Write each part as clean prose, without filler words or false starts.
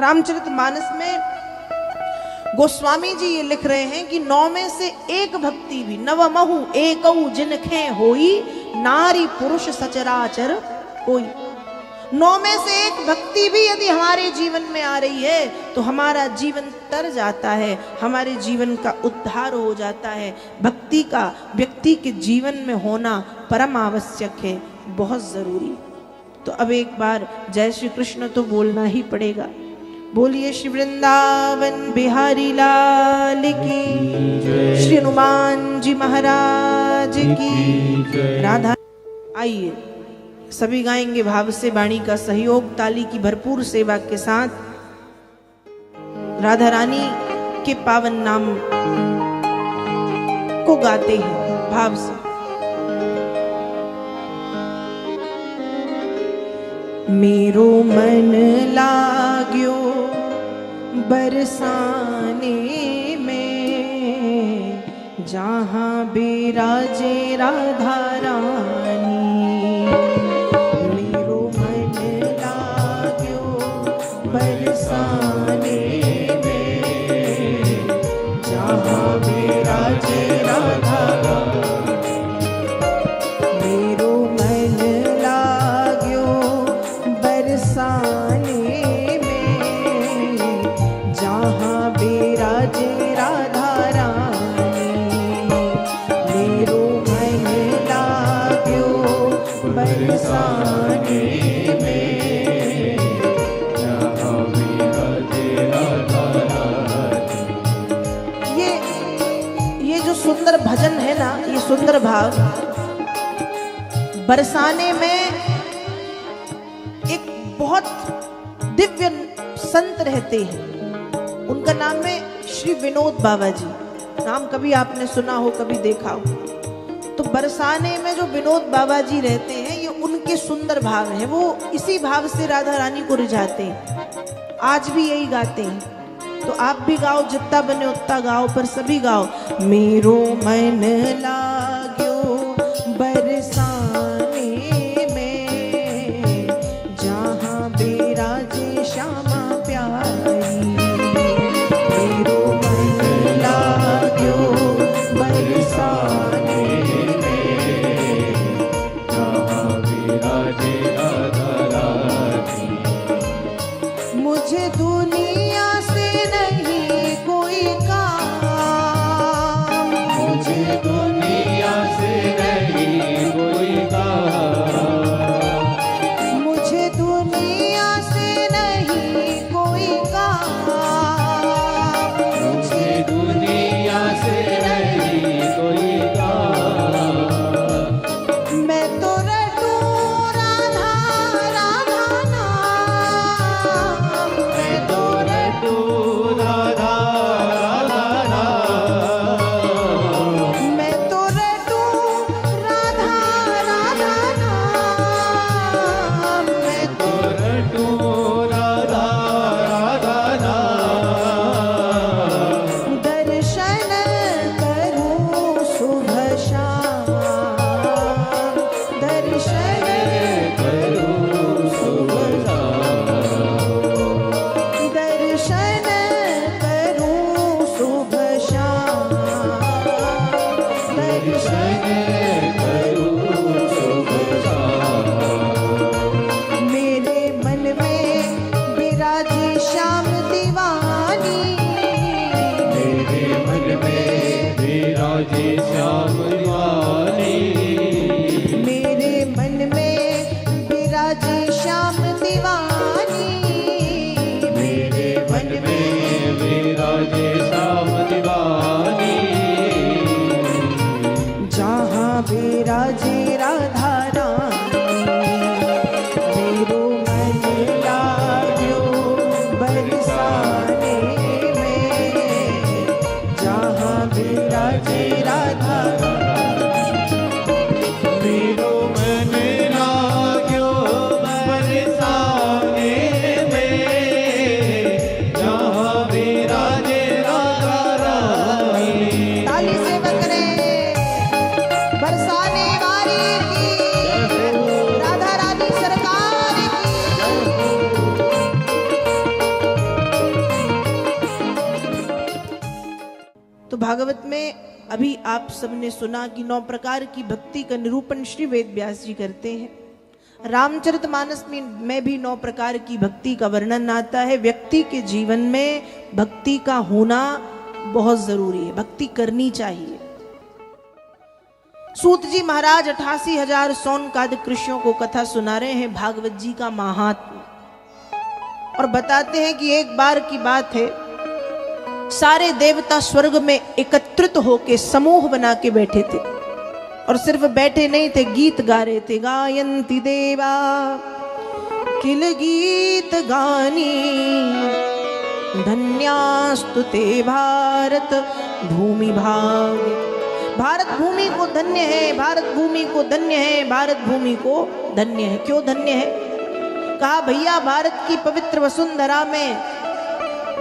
रामचरितमानस में गोस्वामी जी ये लिख रहे हैं कि 9 में से एक भक्ति भी, नवमहु एकौ जिनखे होई, नारी पुरुष सचराचर कोई। 9 में से एक भक्ति भी यदि हमारे जीवन में आ रही है तो हमारा जीवन तर जाता है, हमारे जीवन का उद्धार हो जाता है। भक्ति का व्यक्ति के जीवन में होना परम आवश्यक है, बहुत जरूरी। तो अब एक बार जय श्री कृष्ण तो बोलना ही पड़ेगा। बोलिए श्री वृंदावन बिहारी लाल की, श्री हनुमान जी महाराज की। राधा आइए सभी गाएंगे भाव से वाणी का सहयोग, ताली की भरपूर सेवा के साथ राधा रानी के पावन नाम को गाते हैं भाव से। मेरो मन लाग्यो बरसाने में, जहाँ बिराजे राधा रानी। मेरो मन लाग्यो बरसाने में, जहाँ बिराजे राधा रानी। मेरो मन लाग्यो बरसाने में, जहाँ बिराजे राधा रानी। मेरो मन लाग्यो बरसाने में, जहाँ बिराजे राधा रानी। ये जो सुंदर भजन है ना, ये सुंदर भाव, बरसाने में एक बहुत दिव्य संत रहते हैं, उनका नाम है श्री विनोद बाबा जी। नाम कभी आपने सुना हो, कभी देखा हो। तो बरसाने में जो विनोद बाबा जी रहते हैं, ये उनके सुंदर भाव हैं। वो इसी भाव से राधा रानी को रिझाते हैं, आज भी यही गाते हैं। तो आप भी गाओ, जितना बने उतना गाओ, पर सभी गाओ। मेरो मन लाग्यो बरसाने में, जहाँ बिराजे श्यामा प्यारी। मेरो मन लाग्यो बरसाने में, जहाँ बिराजे राधा रानी। मुझे दुनिया से नहीं कोई काम, मुझे दुनिया से नहीं कोई काम, मुझे दुनिया से नहीं कोई काम, मुझे दुनिया से नहीं कोई काम। मैं तो रटू राधा राधा नाम, मैं तो रटू राधा राधा नाम, मैं तो रटू राधा राधा नाम, मैं तो रटू राधा राधा नाम। दर्शन करूं सुबह शाम, दर्शन करूं सुबह शाम, दर्शन करूं सुबह शाम, दर्शन करूं सुबह शाम। मेरे मन में बिराजे श्याम दीवानी, मेरे मन में बिराजे श्याम दीवानी, मेरे मन में बिराजे श्याम दीवानी, मेरे मन में बिराजे श्याम दीवानी। जहाँ बिराजे राधा रानी, मेरो मन लाग्यो बरसाने में, जहाँ बिराजे राधा रानी। मेरो मन लाग्यो बरसाने में, जहाँ बिराजे राधा रानी। ताली से बकरे बरसाने वाली की, राधा रानी सरकार की। भागवत में अभी आप सबने सुना कि 9 प्रकार की भक्ति का निरूपण श्री वेद व्यास जी करते हैं। रामचरितमानस में भी 9 प्रकार की भक्ति का वर्णन आता है। व्यक्ति के जीवन में भक्ति का होना बहुत जरूरी है, भक्ति करनी चाहिए। सूत जी महाराज 88,000 सौनकादिक ऋषियों को कथा सुना रहे हैं भागवत जी का महात्म्य, और बताते हैं कि एक बार की बात है, सारे देवता स्वर्ग में एकत्रित होके समूह बना के बैठे थे, और सिर्फ बैठे नहीं थे, गीत गा रहे थे। गायन्ति देवा किल गीत गानी, धन्यास्तु ते भारत भूमि भाग। भारत भूमि को धन्य है, भारत भूमि को धन्य है, भारत भूमि को धन्य है। क्यों धन्य है? कहा भैया भारत की पवित्र वसुंधरा में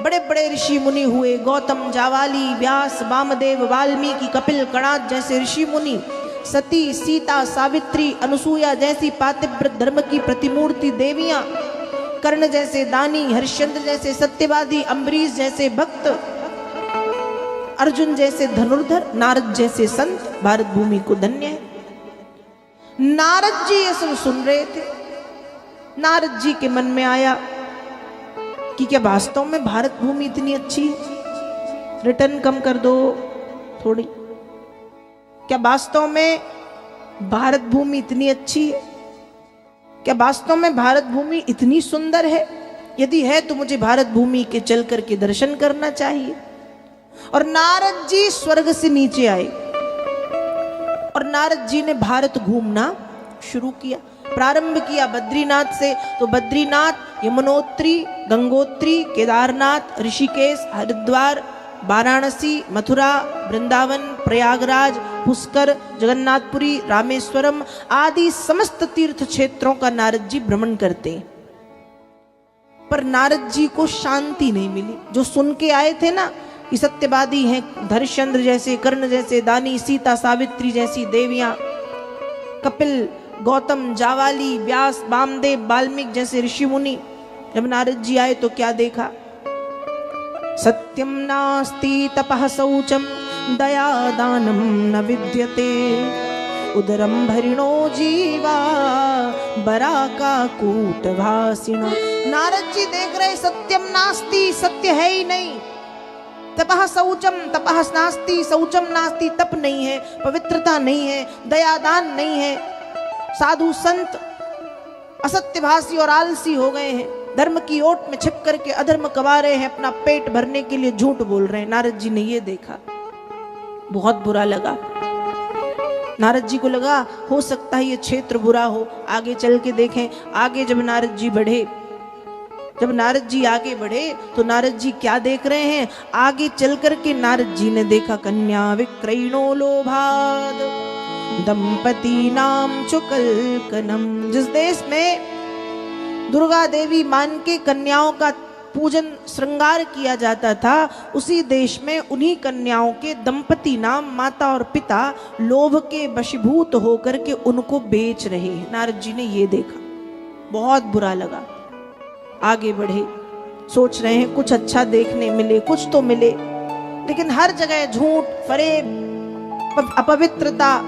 बड़े बड़े ऋषि मुनि हुए, गौतम, जावाली, व्यास, वामदेव, वाल्मीकि, कपिल, कणाद जैसे ऋषि मुनि, सती, सीता, सावित्री, अनुसूया जैसी पातिव्रत धर्म की प्रतिमूर्ति देवियां, कर्ण जैसे दानी, हरिश्चंद्र जैसे सत्यवादी, अम्बरीश जैसे भक्त, अर्जुन जैसे धनुर्धर, नारद जैसे संत। भारत भूमि को धन्य है। नारद जी ये सब सुन रहे थे। नारद जी के मन में आया कि क्या वास्तव में भारत भूमि इतनी अच्छी है? रिटर्न कम कर दो थोड़ी। क्या वास्तव में भारत भूमि इतनी अच्छी है? क्या वास्तव में भारत भूमि इतनी सुंदर है? यदि है तो मुझे भारत भूमि के चल करके दर्शन करना चाहिए। और नारद जी स्वर्ग से नीचे आए और नारद जी ने भारत घूमना शुरू किया। प्रारंभ किया बद्रीनाथ से, तो बद्रीनाथ, यमुनोत्री, गंगोत्री, केदारनाथ, ऋषिकेश, हरिद्वार, वाराणसी, मथुरा, वृंदावन, प्रयागराज, पुष्कर, जगन्नाथपुरी, रामेश्वरम आदि समस्त तीर्थ क्षेत्रों का नारद जी भ्रमण करते हैं। पर नारद जी को शांति नहीं मिली। जो सुन के आए थे ना कि सत्यवादी हैं, हरिश्चंद्र जैसे, कर्ण जैसे दानी, सीता, सावित्री जैसी देवियां, कपिल, गौतम, जावाली, व्यास, वामदेव, वाल्मीकि जैसे ऋषि मुनि, जब नारद जी आए तो क्या देखा? सत्यम नास्ति तपः शौचम दया दानम न विद्यते, उदरम भरिणो जीवा बराका कूटभासिनो। नारद जी देख रहे सत्यम नास्ति, सत्य है ही नहीं। तपः शौचम, तपः नास्ति, शौचम नास्ति, तप नहीं है, पवित्रता नहीं है, दयादान नहीं है। साधु संत असत्यभाषी और आलसी हो गए हैं, धर्म की ओट में छिप करके अधर्म कमा रहे हैं, अपना पेट भरने के लिए झूठ बोल रहे हैं। नारद जी ने ये देखा, बहुत बुरा लगा। नारद जी को लगा हो सकता है ये क्षेत्र बुरा हो, आगे चल के देखें। आगे जब नारद जी बढ़े, तो नारद जी क्या देख रहे हैं? आगे चल करके नारद जी ने देखा कन्या विक्रयणो लोभाद दंपति नाम चुकलकनम। जिस देश में दुर्गा देवी मान के कन्याओं का पूजन श्रृंगार किया जाता था, उसी देश में उन्हीं कन्याओं के दंपति नाम माता और पिता लोभ के वशीभूत होकर के उनको बेच रहे हैं। नारद जी ने ये देखा, बहुत बुरा लगा। आगे बढ़े, सोच रहे हैं कुछ अच्छा देखने मिले, कुछ तो मिले, लेकिन हर जगह झूठ, फरेब, अपवित्रता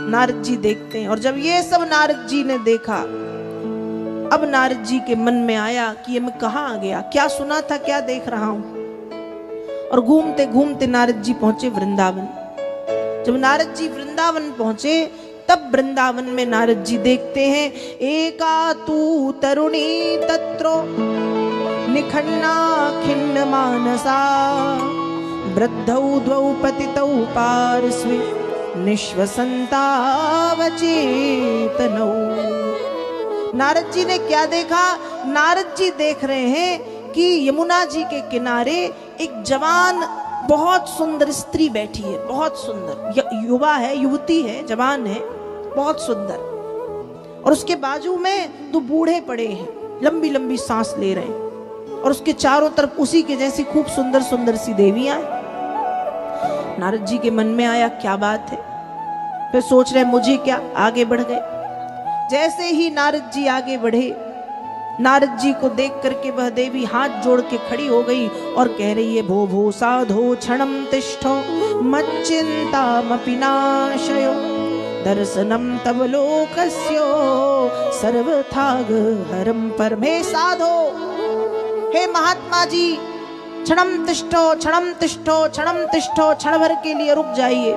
नारद जी देखते हैं। और जब ये सब नारद जी ने देखा, अब नारद जी के मन में आया कि ये मैं कहाँ आ गया, क्या सुना था, क्या देख रहा हूं। और घूमते घूमते नारद जी पहुंचे वृंदावन। जब नारद जी वृंदावन पहुंचे, तब वृंदावन में नारद जी देखते हैं एका तू तरुणी तत्रो निखन्ना खिन्न मानसा, वृद्धौ द्वौ पतितौ पार्श्वे निश्वसंतावचेतनौ। नारद जी ने क्या देखा? नारद जी देख रहे हैं कि यमुना जी के किनारे एक जवान बहुत सुंदर स्त्री बैठी है, बहुत सुंदर, युवा है, युवती है, जवान है, बहुत सुंदर। और उसके बाजू में 2 बूढ़े पड़े हैं, लंबी लंबी सांस ले रहे हैं, और उसके चारों तरफ उसी के जैसी खूब सुंदर सुंदर सी देवियां हैं। नारद जी के मन में आया क्या बात है, फिर सोच रहे मुझे क्या, आगे बढ़ गए। जैसे ही नारद जी आगे बढ़े, नारद जी को देख करके वह देवी हाथ जोड़ के खड़ी हो गई और कह रही है, भो भो साधो क्षणम तिष्ठो मच्चिंतामपि नाशयो दर्शनम तव लोकस्यो सर्वथाग हरम परमे साधो। हे महात्मा जी, क्षणम तिष्ठो क्षणम तिष्ठो क्षणम तिष्ठो, क्षण भर के लिए रुक जाइए।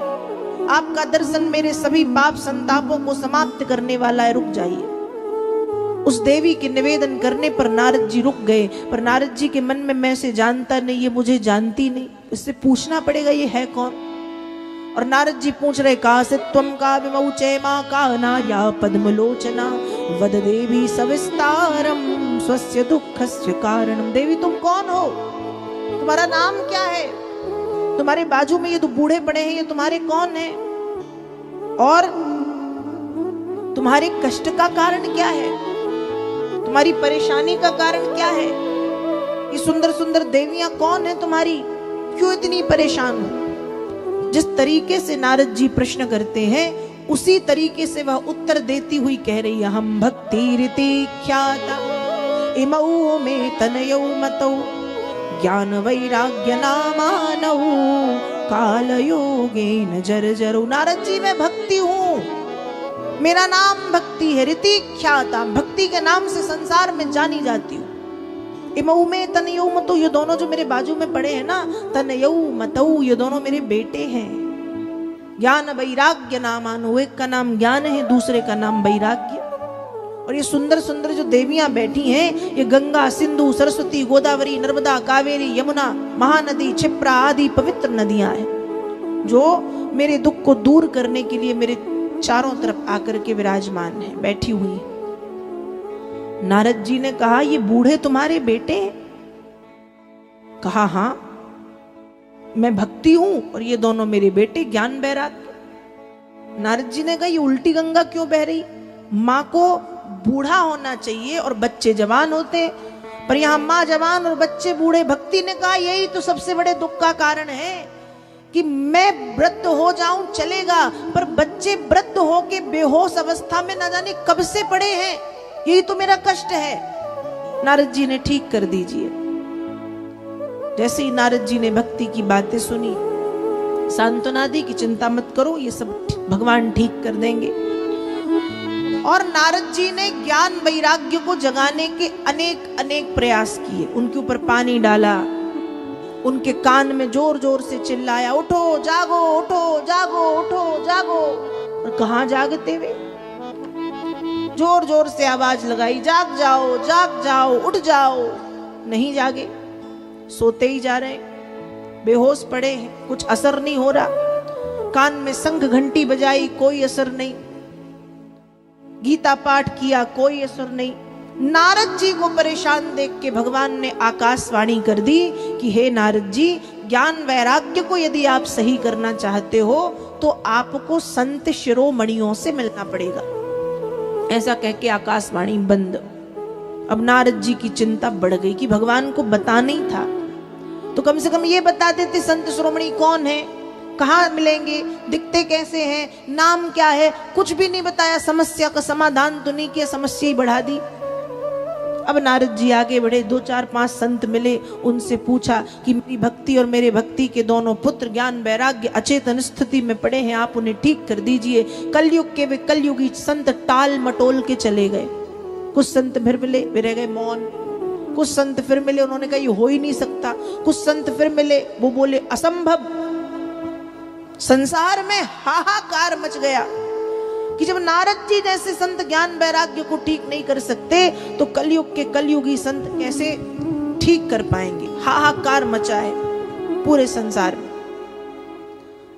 आपका दर्शन मेरे सभी पाप संतापों को समाप्त करने वाला है, रुक जाइए। उस देवी के निवेदन करने पर नारद जी रुक गए। पर नारद जी के मन में, मैं इसे जानता नहीं, ये मुझे जानती नहीं, इससे पूछना पड़ेगा ये है कौन। और नारद जी पूछ रहे, का सित्वम का विमौचे मां का नाया पद्मलोचना वद देवी सविस्तारम स्वस्य दुःखस्य कारणम। देवी तुम कौन हो, तुम्हारा नाम क्या है, तुम्हारे बाजू में ये तो बूढ़े पड़े हैं, ये तुम्हारे कौन है, और तुम्हारे कष्ट का कारण क्या है, तुम्हारी परेशानी का कारण क्या है, ये सुंदर सुंदर देवियां कौन है तुम्हारी, क्यों इतनी परेशान हो। जिस तरीके से नारद जी प्रश्न करते हैं उसी तरीके से वह उत्तर देती हुई कह रही है, हम भक्ति रीति ख्याता इमौ में तनयौ मतौ ज्ञान वैराग्य नामानौ काल योगेन जर्जरौ। नारद जी मैं भक्ति हूँ, मेरा नाम भक्ति है, रीति ख्याता, भक्ति के नाम से संसार में जानी जाती हूँ। इमऊ में तनयऊ मतौ, ये दोनों जो मेरे बाजू में पड़े हैं ना, तनयऊ मतऊ, ये दोनों मेरे बेटे हैं। ज्ञान वैराग्य नामानु, एक का नाम ज्ञान है, दूसरे का नाम वैराग्य। और ये सुंदर सुंदर जो देवियां बैठी हैं, ये गंगा, सिंधु, सरस्वती, गोदावरी, नर्मदा, कावेरी, यमुना, महानदी, क्षिप्रा आदि पवित्र नदियां हैं, जो मेरे दुख को दूर करने के लिए मेरे चारों तरफ आकर के विराजमान है, बैठी हुई है। नारद जी ने कहा, ये बूढ़े तुम्हारे बेटे हैं? कहा हाँ, मैं भक्ति हूं और ये दोनों मेरे बेटे ज्ञान वैराग्य। नारद जी ने कहा, ये उल्टी गंगा क्यों बह रही, माँ को बूढ़ा होना चाहिए और बच्चे जवान होते, पर यहाँ माँ जवान और बच्चे बूढ़े। भक्ति ने कहा, यही तो सबसे बड़े दुख का कारण है कि मैं वृद्ध हो जाऊं चलेगा, पर बच्चे वृद्ध होके बेहोश अवस्था में न जाने कब से पड़े हैं, यही तो मेरा कष्ट है। नारद जी ने, ठीक कर दीजिए। जैसे ही नारद जी ने भक्ति की बातें सुनी, सांत्वना दी कि चिंता मत करो, ये सब भगवान ठीक कर देंगे। और नारद जी ने ज्ञान वैराग्य को जगाने के अनेक अनेक प्रयास किए। उनके ऊपर पानी डाला, उनके कान में जोर जोर से चिल्लाया, उठो जागो, उठो जागो, उठो जागो। और कहाँ जागते वे, जोर जोर से आवाज लगाई, जाग जाओ, जाग जाओ, उठ जाओ। नहीं जागे, सोते ही जा रहे, बेहोश पड़े हैं, कुछ असर नहीं हो रहा। कान में शंख घंटी बजाई, कोई असर नहीं। गीता पाठ किया, कोई असर नहीं। नारद जी को परेशान देख के भगवान ने आकाशवाणी कर दी कि हे नारद जी, ज्ञान वैराग्य को यदि आप सही करना चाहते हो तो आपको संत शिरोमणियों से मिलना पड़ेगा। ऐसा कह के आकाशवाणी बंद। अब नारद जी की चिंता बढ़ गई कि भगवान को बता नहीं था तो कम से कम ये बता देते संत शिरोमणि कौन है, कहाँ मिलेंगे, दिखते कैसे हैं, नाम क्या है। कुछ भी नहीं बताया, समस्या का समाधान तो नहीं किया, समस्या ही बढ़ा दी। अब नारद जी आगे बढ़े, 2 4 5 संत मिले, उनसे पूछा कि मेरी भक्ति और मेरे भक्ति के दोनों पुत्र ज्ञान वैराग्य अचेतन स्थिति में पड़े हैं, आप उन्हें ठीक कर दीजिए। कलयुग के वे कलयुगी संत टाल मटोल के चले गए। कुछ संत फिर मिले, वे रह गए मौन। कुछ संत फिर मिले, उन्होंने कहा ये हो ही नहीं सकता। कुछ संत फिर मिले, वो बोले असंभव। संसार में हाहाकार मच गया कि जब नारद जी जैसे संत ज्ञान वैराग्य को ठीक नहीं कर सकते तो कलयुग के कलयुगी संत कैसे ठीक कर पाएंगे। हाहाकार मचा है पूरे संसार में।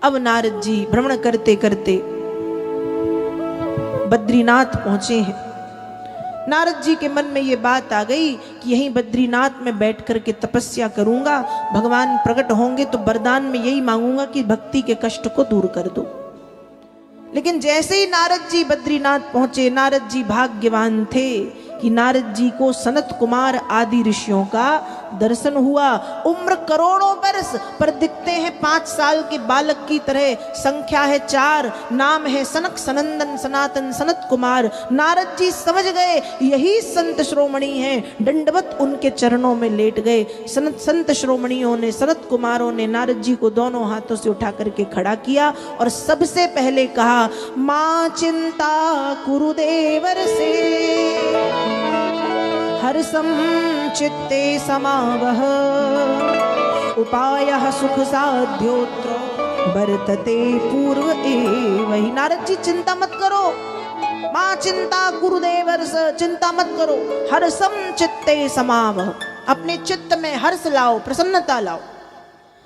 अब नारद जी भ्रमण करते करते बद्रीनाथ पहुंचे हैं। नारद जी के मन में ये बात आ गई कि यहीं बद्रीनाथ में बैठ करके तपस्या करूंगा, भगवान प्रकट होंगे तो वरदान में यही मांगूंगा कि भक्ति के कष्ट को दूर कर दो। लेकिन जैसे ही नारद जी बद्रीनाथ पहुंचे, नारद जी भाग्यवान थे कि नारद जी को सनत कुमार आदि ऋषियों का दर्शन हुआ। उम्र करोड़ों वर्ष पर दिखते हैं 5 साल के बालक की तरह। संख्या है 4, नाम है सनक सनंदन सनातन सनत कुमार। नारद जी समझ गए यही संत श्रोमणी हैं, दंडवत उनके चरणों में लेट गए। संत श्रोमणियों ने, सनत कुमारों ने नारद जी को दोनों हाथों से उठा करके खड़ा किया और सबसे पहले कहा, मां चिंता कुरुदेवर से हर्षं चित्ते समावह, उपायः सुख साध्योत्र वर्तते पूर्व एव ही। नारद जी चिंता मत करो, मां चिंता गुरुदेवर से चिंता मत करो। हर्षं चित्ते समावह, अपने चित्त में हर्ष लाओ, प्रसन्नता लाओ।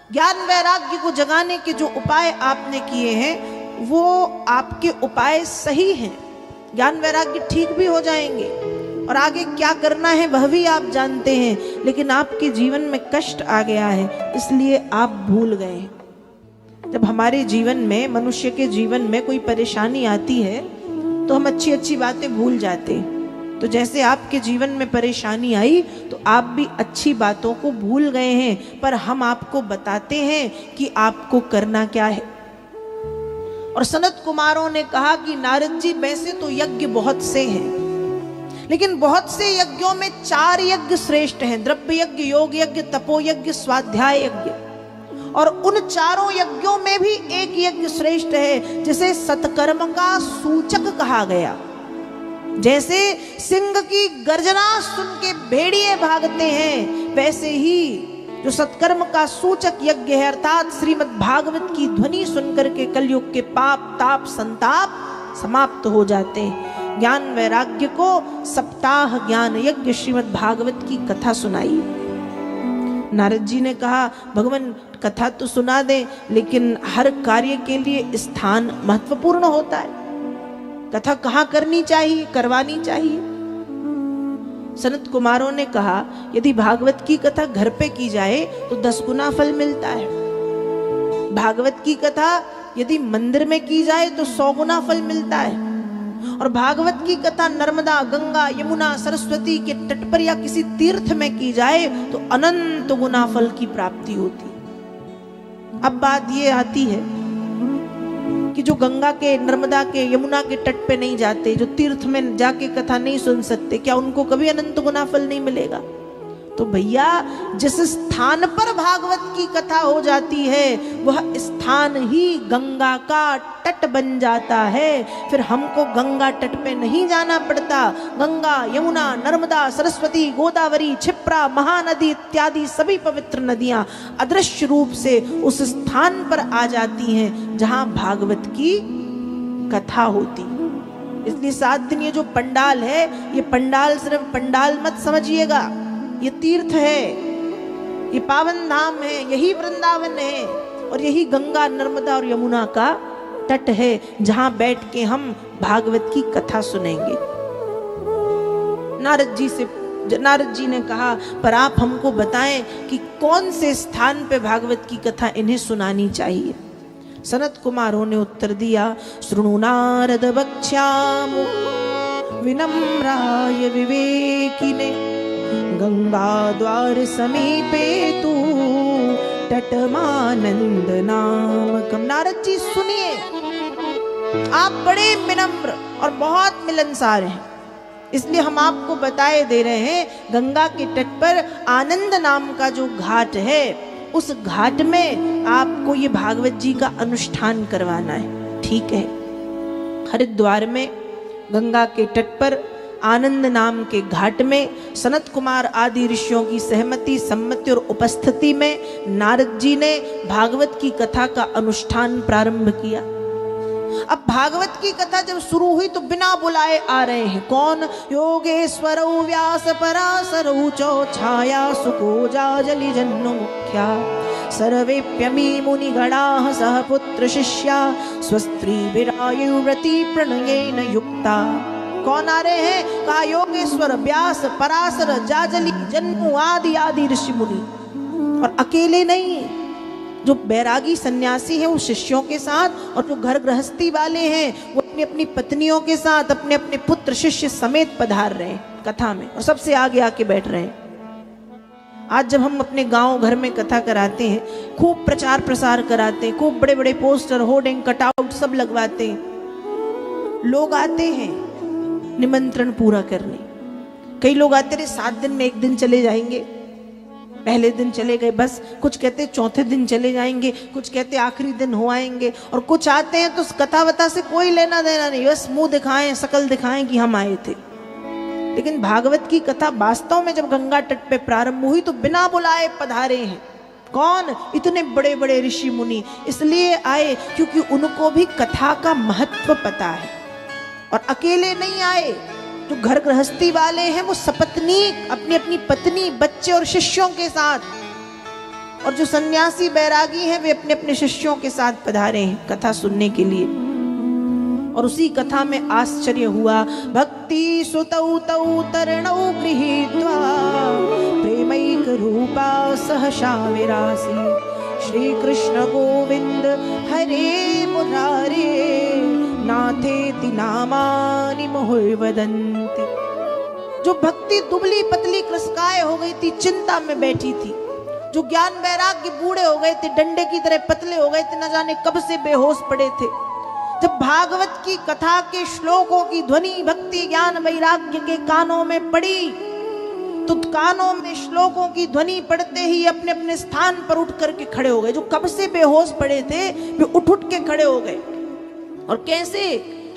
ज्ञान वैराग्य को जगाने के जो उपाय आपने किए हैं वो आपके उपाय सही हैं। ज्ञान वैराग्य ठीक भी हो जाएंगे और आगे क्या करना है वह भी आप जानते हैं, लेकिन आपके जीवन में कष्ट आ गया है इसलिए आप भूल गए। जब हमारे जीवन में, मनुष्य के जीवन में कोई परेशानी आती है तो हम अच्छी अच्छी बातें भूल जाते हैं। तो जैसे आपके जीवन में परेशानी आई तो आप भी अच्छी बातों को भूल गए हैं, पर हम आपको बताते हैं कि आपको करना क्या है। और सनत कुमारों ने कहा कि नारद जी वैसे तो यज्ञ बहुत से हैं, लेकिन बहुत से यज्ञों में 4 यज्ञ श्रेष्ठ हैं, द्रव्य यज्ञ, योग यज्ञ, तपो यज्ञ, स्वाध्याय यज्ञ। और उन 4 यज्ञों में भी एक यज्ञ श्रेष्ठ है जिसे सत्कर्म का सूचक कहा गया। जैसे सिंह की गर्जना सुन के भेड़िए भागते हैं, वैसे ही जो सत्कर्म का सूचक यज्ञ है अर्थात श्रीमद् भागवत की ध्वनि सुनकर के कलयुग के पाप ताप संताप समाप्त हो जाते हैं। ज्ञान वैराग्य को सप्ताह ज्ञान यज्ञ श्रीमद् भागवत की कथा सुनाई। नारद जी ने कहा, भगवान कथा तो सुना दे, लेकिन हर कार्य के लिए स्थान महत्वपूर्ण होता है। कथा कहाँ करनी चाहिए, करवानी चाहिए। सनत कुमारों ने कहा, यदि भागवत की कथा घर पे की जाए तो 10 गुना फल मिलता है। भागवत की कथा यदि मंदिर में की जाए तो 100 गुना फल मिलता है। और भागवत की कथा नर्मदा, गंगा, यमुना, सरस्वती के तट पर या किसी तीर्थ में की जाए तो अनंत गुना फल की प्राप्ति होती। अब बात ये आती है कि जो गंगा के, नर्मदा के, यमुना के तट पे नहीं जाते, जो तीर्थ में जाके कथा नहीं सुन सकते, क्या उनको कभी अनंत गुना फल नहीं मिलेगा? तो भैया, जिस स्थान पर भागवत की कथा हो जाती है वह स्थान ही गंगा का तट बन जाता है। फिर हमको गंगा तट पे नहीं जाना पड़ता। गंगा, यमुना, नर्मदा, सरस्वती, गोदावरी, क्षिप्रा, महानदी इत्यादि सभी पवित्र नदियां अदृश्य रूप से उस स्थान पर आ जाती हैं जहां भागवत की कथा होती। इसलिए 7 दिन ये जो पंडाल है, ये पंडाल सिर्फ पंडाल मत समझिएगा, ये तीर्थ है, ये पावन धाम है, यही वृंदावन है और यही गंगा, नर्मदा और यमुना का तट है जहां बैठ के हम भागवत की कथा सुनेंगे। नारद जी ने कहा, पर आप हमको बताएं कि कौन से स्थान पे भागवत की कथा इन्हें सुनानी चाहिए। सनत कुमारों ने उत्तर दिया, शृणु नारद वक्ष्यामि विनम्राय विवेकिने, गंगा द्वार समीपे तू तटमानंद नामकम। नारद जी सुनिए, आप बड़े विनम्र और बहुत मिलनसार हैं, इसलिए हम आपको बताए दे रहे हैं गंगा के तट पर आनंद नाम का जो घाट है, उस घाट में आपको ये भागवत जी का अनुष्ठान करवाना है। ठीक है, हरिद्वार में गंगा के तट पर आनंद नाम के घाट में सनत कुमार आदि ऋषियों की सहमति, सम्मति और उपस्थिति में नारद जी ने भागवत की कथा का अनुष्ठान प्रारंभ किया। अब भागवत की कथा जब शुरू हुई तो बिना बुलाए आ रहे हैं। कौन? योगेश्वरौ व्यास पराशरौ चौ छाया सुकोजा जलि जन्नु मुख्या, सर्वेप्यमी मुनिगणाः सह पुत्र शिष्या, स्वस्त्री विरायुव्रती प्रणयेन युक्ता। कौन आ रहे हैं? कहा योगेश्वर, व्यास, पराशर, जाजली, जन्मु आदि आदि ऋषि मुनि। और अकेले नहीं, जो बैरागी सन्यासी हैं वो शिष्यों के साथ, और जो घर गृहस्थी वाले हैं वो अपनी अपनी पत्नियों के साथ, अपने अपने पुत्र शिष्य समेत पधार रहे हैं कथा में और सबसे आगे आके बैठ रहे हैं। आज जब हम अपने गांव घर में कथा कराते हैं, खूब प्रचार प्रसार कराते हैं, खूब बड़े बड़े पोस्टर, होर्डिंग, कटआउट सब लगवाते हैं, लोग आते हैं निमंत्रण पूरा करने। कई लोग आते रहे 7 दिन में 1 दिन चले जाएंगे, पहले दिन चले गए बस, कुछ कहते चौथे दिन चले जाएंगे, कुछ कहते आखिरी दिन हो आएंगे, और कुछ आते हैं तो कथा वथा से कोई लेना देना नहीं, बस मुंह दिखाएं, शकल दिखाएं कि हम आए थे। लेकिन भागवत की कथा वास्तव में जब गंगा तट पे प्रारंभ हुई तो बिना बुलाए पधारे हैं। कौन? इतने बड़े बड़े ऋषि मुनि। इसलिए आए क्योंकि उनको भी कथा का महत्व पता है, और अकेले नहीं आए। जो घर गृहस्थी वाले हैं वो सपत्नीक अपनी अपनी पत्नी, बच्चे और शिष्यों के साथ, और जो सन्यासी बैरागी हैं वे अपने अपने शिष्यों के साथ पधारे हैं कथा सुनने के लिए। और उसी कथा में आश्चर्य हुआ। भक्ति सुतौ तौ तरणौ गृहीत्वा प्रेमैक रूपा सहसा विरासी श्री कृष्ण गोविंद हरे मुरारे नाथेति नामानि मुहुर्वदन्ति। जो भक्ति दुबली पतली कृषकाय हो गई थी, चिंता में बैठी थी, जो ज्ञान वैराग्य बूढ़े हो गए थे, डंडे की तरह पतले हो गए थे, न जाने कब से बेहोश पड़े थे, जब भागवत की कथा के श्लोकों की ध्वनि भक्ति ज्ञान वैराग्य के कानों में पड़ी तो कानों में श्लोकों की ध्वनि पड़ते ही अपने अपने स्थान पर उठ करके खड़े हो गए। जो कब से बेहोश पड़े थे वे उठ उठ के खड़े हो गए, और कैसे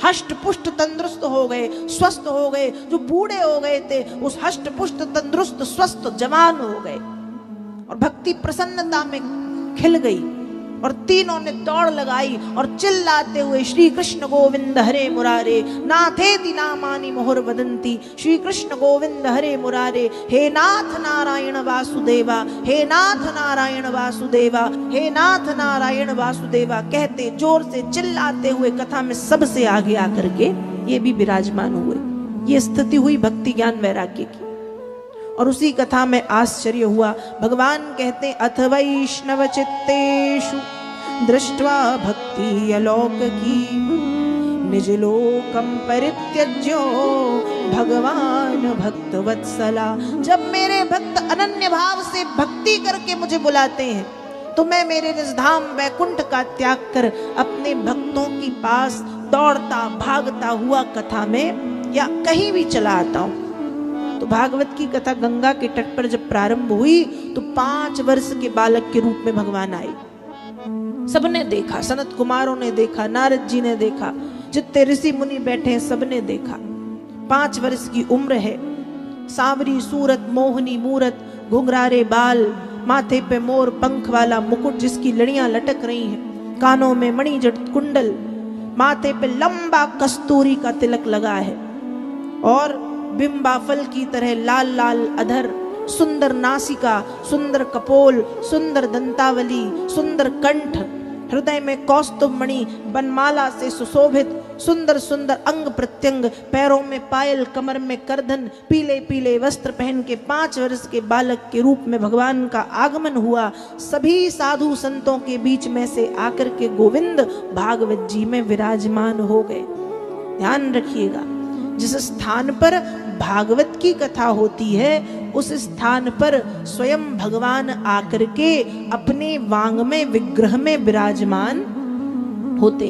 हष्ट पुष्ट तंदुरुस्त हो गए, स्वस्थ हो गए। जो बूढ़े हो गए थे उस हष्ट पुष्ट तंदुरुस्त स्वस्थ जवान हो गए, और भक्ति प्रसन्नता में खिल गई। और तीनों ने दौड़ लगाई और चिल्लाते हुए श्री कृष्ण गोविंद हरे मुरारे नाथेति नामानि मुहुर्वदन्ति। श्री कृष्ण गोविंद हरे मुरारे, हे नाथ नारायण वासुदेवा, हे नाथ नारायण वासुदेवा, हे नाथ नारायण वासुदेवा कहते जोर से चिल्लाते हुए कथा में सबसे आगे आकर के ये भी विराजमान हुए। ये स्थिति हुई भक्ति ज्ञान वैराग्य की। और उसी कथा में आश्चर्य हुआ। भगवान कहते अथ वैष्णव चित्तेषु दृष्ट्वा भक्ति अलौकिकी निज लोकम परित्यज्यो भगवान भक्त वत्सला। जब मेरे भक्त अनन्य भाव से भक्ति करके मुझे बुलाते हैं तो मैं मेरे निज धाम वैकुंठ का त्याग कर अपने भक्तों के पास दौड़ता भागता हुआ कथा में या कहीं भी चला आता हूं। तो भागवत की कथा गंगा के तट पर जब प्रारंभ हुई तो 5 वर्ष के बालक के रूप में भगवान आए। सबने देखा, सनत कुमारों ने देखा, नारद जी ने देखा, जितने ऋषि मुनि बैठे हैं सबने देखा। 5 वर्ष की उम्र है, सांवरी सूरत, मोहनी मूरत, घुंघरारे बाल, माथे पे मोर पंख वाला मुकुट जिसकी लड़ियां लटक रही हैं, कानों में मणिजट कुंडल, माथे पे लंबा कस्तूरी का तिलक लगा है, और बिंबाफल की तरह लाल लाल अधर, सुंदर नासिका, सुंदर कपोल, सुंदर दंतावली, सुंदर कंठ, हृदय में कौस्तुभ मणि बनमाला से सुशोभित, सुंदर सुंदर अंग प्रत्यंग, पैरों में पायल, कमर में करधन, पीले पीले वस्त्र पहन के 5 वर्ष के बालक के रूप में भगवान का आगमन हुआ। सभी साधु संतों के बीच में से आकर के गोविंद भागवत जी में विराजमान हो गए। ध्यान रखिएगा, जिस स्थान पर भागवत की कथा होती है उस स्थान पर स्वयं भगवान आकर के अपने वांग्मय विग्रह में विराजमान होते।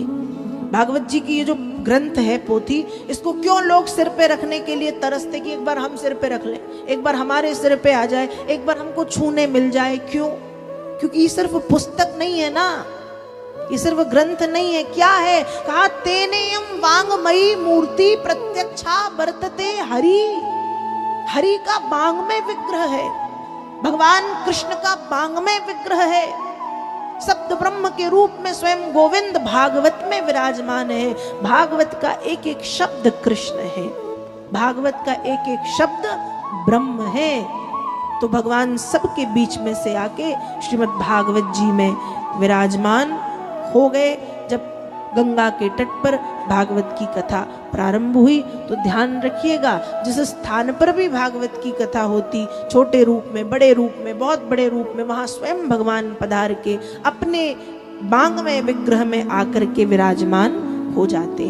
भागवत जी की ये जो ग्रंथ है, पोथी, इसको क्यों लोग सिर पे रखने के लिए तरसते कि एक बार हम सिर पे रख लें, एक बार हमारे सिर पे आ जाए, एक बार हमको छूने मिल जाए। क्यों? क्योंकि ये सिर्फ पुस्तक नहीं है ना, ये सिर्फ ग्रंथ नहीं है। क्या है? कहा तेनेयम वांगमयी मूर्ति प्रत्यक्षा वर्तते हरि। हरि का वांगमय विग्रह है, भगवान कृष्ण का वांगमय विग्रह है। शब्द ब्रह्म के रूप में स्वयं गोविंद भागवत में विराजमान है। भागवत का एक एक शब्द कृष्ण है, भागवत का एक एक शब्द ब्रह्म है। तो भगवान सबके बीच में से आके श्रीमद् भागवत जी में विराजमान हो गए। जब गंगा के तट पर भागवत की कथा प्रारंभ हुई तो ध्यान रखिएगा, जिस स्थान पर भी भागवत की कथा होती, छोटे रूप में, बड़े रूप में, बहुत बड़े रूप में, वहां स्वयं भगवान पधार के अपने वांग्मय विग्रह में आकर के विराजमान हो जाते।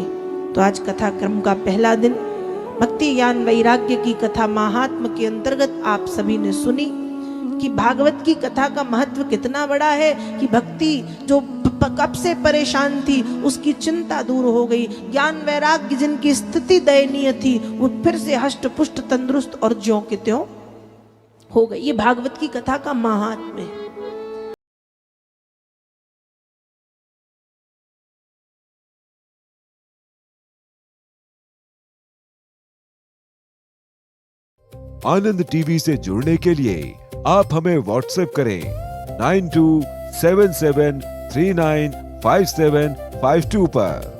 तो आज कथा क्रम का पहला दिन भक्ति ज्ञान वैराग्य की कथा महात्म के अंतर्गत आप सभी ने सुनी। कि भागवत की कथा का महत्व कितना बड़ा है कि भक्ति जो कब से परेशान थी उसकी चिंता दूर हो गई, ज्ञान वैराग्य जिनकी स्थिति दयनीय थी वो फिर से हष्ट पुष्ट तंदुरुस्त और ज्यों के त्यों हो गई। ये भागवत की कथा का महात्म्य है। आनंद टीवी से जुड़ने के लिए आप हमें व्हाट्सएप करें 9277395752 पर।